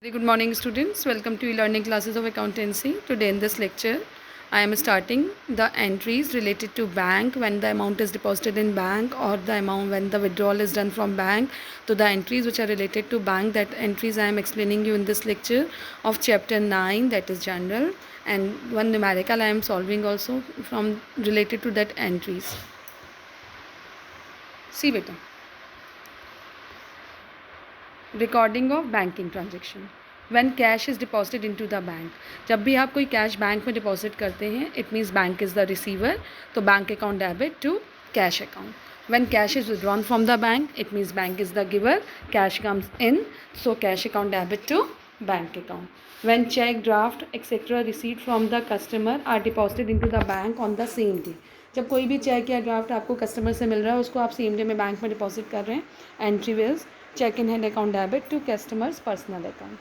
Very good morning students, welcome to e-learning classes of accountancy. Today in this lecture I am starting the entries related to bank, when the amount is deposited in bank or the amount when the withdrawal is done from bank. So the entries which are related to bank, that entries I am explaining you in this lecture of chapter 9, that is general, and one numerical I am solving also from related to that entries. See beta, recording of banking transaction when cash is deposited into the bank. जब भी आप कोई cash bank में deposit करते हैं, it means bank is the receiver, तो bank account debit to cash account. When cash is withdrawn from the bank, it means bank is the giver, cash comes in, so cash account debit to bank account. When cheque, draft etcetera received from the customer are deposited into the bank on the same day. जब कोई भी check या draft आपको customer से मिल रहा है, उसको आप सेम डे में बैंक में डिपॉजिट कर रहे हैं, entry wills check in hand account debit to customer's personal account.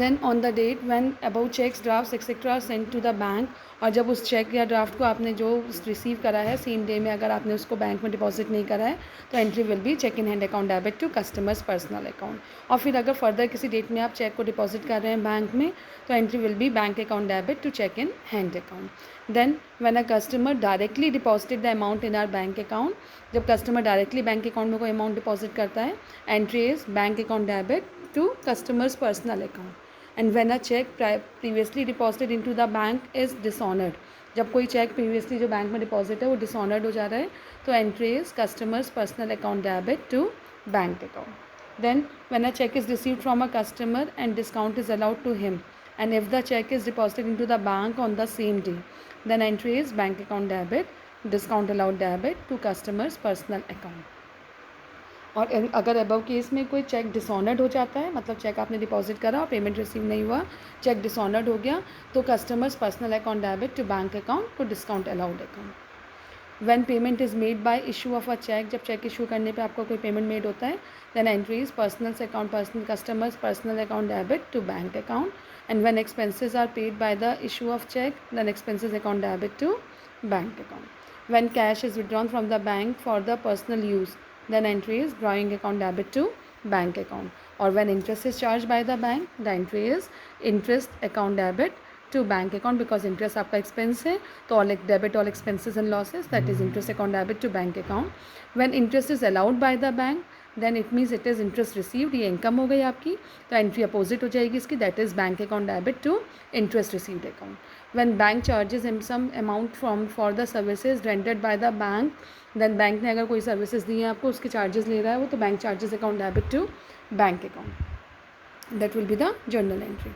Then on the date when above checks, drafts etc are sent to the bank, और जब उस चेक या ड्राफ्ट को आपने जो रिसीव करा है सेम डे में, अगर आपने उसको बैंक में डिपॉजिट नहीं करा है, तो entry will be cheque in hand account debit to customers personal account. और फिर अगर फर्दर किसी डेट में आप चेक को डिपॉजिट कर रहे हैं बैंक में, तो entry will be bank account debit to cheque in hand account. Then when a customer directly deposited the amount in our bank account, जब कस्टमर डायरेक्टली बैंक अकाउंट में कोई अमाउंट डिपॉजिट करता है, entry is bank account debit to customers personal account. And when a cheque previously deposited into the bank is dishonoured, जब कोई cheque previously जो bank में deposit है वो डिसऑनर्ड हो जा रहा है, तो entry is customers personal account debit to bank account. Then when a cheque is received from a customer and discount is allowed to him, and if the check is deposited into the bank on the same day, then entry is bank account debit, discount allowed debit to customers personal account. और अगर above case में कोई check dishonoured हो जाता है, मतलब check आपने deposit करा और पेमेंट रिसीव नहीं हुआ, चेक डिसऑनर्ड हो गया, तो customers personal account debit to bank account to discount allowed account. When payment is made by issue of a cheque, जब चेक इशू करने पे आपको कोई पेमेंट मेड होता है, then entry is personal account personal customers personal account debit to bank account. And when expenses are paid by the issue of check, then expenses account debit to bank account. When cash is withdrawn from the bank for the personal use, then entry is drawing account debit to bank account. Or when interest is charged by the bank, the entry is interest account debit to bank account, because interest आपका expense है, तो all debit all expenses and losses, that is interest account debit to bank account. When interest is allowed by the bank, then it means it is interest received, ये income हो गई आपकी, तो entry opposite हो जाएगी इसकी, that is bank account debit to interest received account. When bank charges in some amount from for the services rendered by the bank, then bank ने अगर कोई सर्विसेज दी है आपको, उसके चार्जेस ले रहा है वो, तो bank charges account debit to bank account. That will be the journal entry.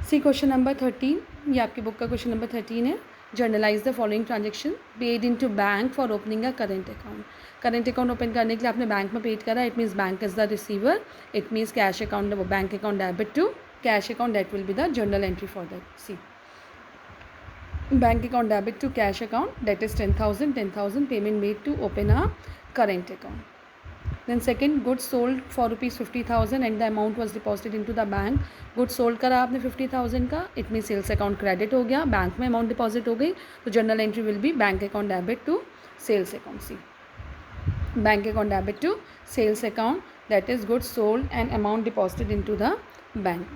See question number 13, ये आपकी बुक का क्वेश्चन नंबर 13 है. Journalise the following transaction paid in to bank for opening a current account. Current account open करने के लिए आपने bank में paid करा, it means bank is the receiver, it means cash account bank account debit to cash account, that will be the journal entry for that. See bank account debit to cash account, that is 10,000 payment made to open a current account. Then second, goods sold for rupees 50,000 and the amount was deposited into the bank. Goods sold करा आपने 50,000 का, it mean sales account credit हो गया, bank में amount deposit हो गई, तो journal entry will be bank account debit to sales account. See bank account debit to sales account, that is goods sold and amount deposited into the bank.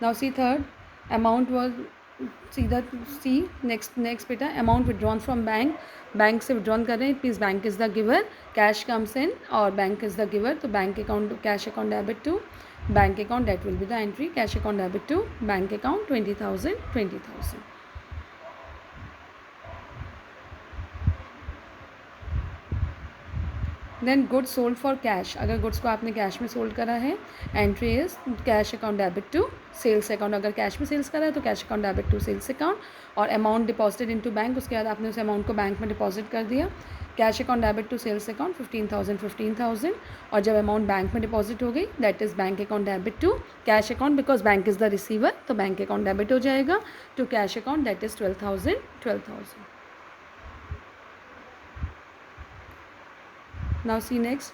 Now see third, amount was सीधा see next बेटा, amount withdrawn from bank, bank से withdrawn कर रहे हैं, it means bank is the giver, cash comes in और bank is the giver, तो bank account cash account debit to bank account, that will be the entry cash account debit to bank account 20,000. Then goods sold for cash, अगर goods को आपने cash में sold करा है, entry is cash account debit to sales account, अगर cash में sales करा है तो cash account debit to sales account. और अमाउंट डिपॉजिटेड इनटू बैंक, उसके बाद आपने उस अमाउंट को बैंक में डिपॉजिट कर दिया, cash account debit to sales account 15,000. और जब अमाउंट बैंक में डिपॉजिट हो गई, that is bank account debit to cash account, because bank is the receiver, तो बैंक अकाउंट डेबिट हो जाएगा to cash account, that is 12,000. Now see next,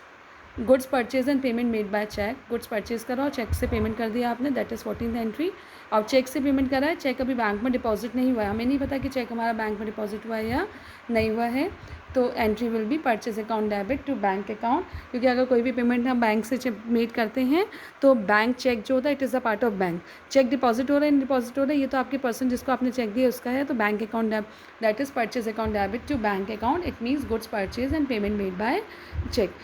goods purchase and payment made by cheque. Goods purchase करा और cheque से payment कर दिया आपने, that is 14th entry. अब चेक से पेमेंट करा है, चेक अभी बैंक में डिपॉजिट नहीं हुआ है, हमें नहीं पता कि चेक हमारा बैंक में डिपॉजिट हुआ है या नहीं हुआ है, तो entry will be purchase account debit to bank account, क्योंकि अगर कोई भी पेमेंट हम बैंक से मेड करते हैं तो बैंक चेक जो होता है it is a part of bank. Cheque deposit हो रहा है, डिपॉजिट हो रहा है, ये तो आपके पर्सन जिसको आपने चेक दिया उसका है, तो bank account that is purchase account debit to bank account, it means goods purchase and payment made by cheque.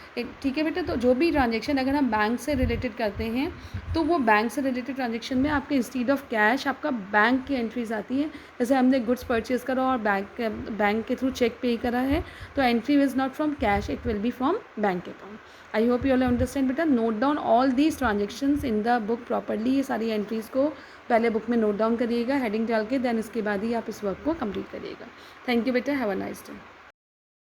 ठीक है बेटा, तो जो भी ट्रांजेक्शन अगर हम बैंक से रिलेटेड करते हैं तो वो बैंक से रिलेटेड ट्रांजेक्शन में आपके इंस्टीड ऑफ कैश आपका बैंक की एंट्रीज आती है। जैसे हमने गुड्स परचेज करा और बैंक के थ्रू चेक पे करा है, तो entry is not from cash, it will be from bank account. I hope you all understand बेटा। Note down all these transactions in the book properly. ये सारी एंट्रीज़ को पहले बुक में नोट डाउन करिएगा हेडिंग डाल के, देन इसके बाद ही आप इस वर्क को कंप्लीट करिएगा। थैंक यू बेटा, हैव अ नाइस डे।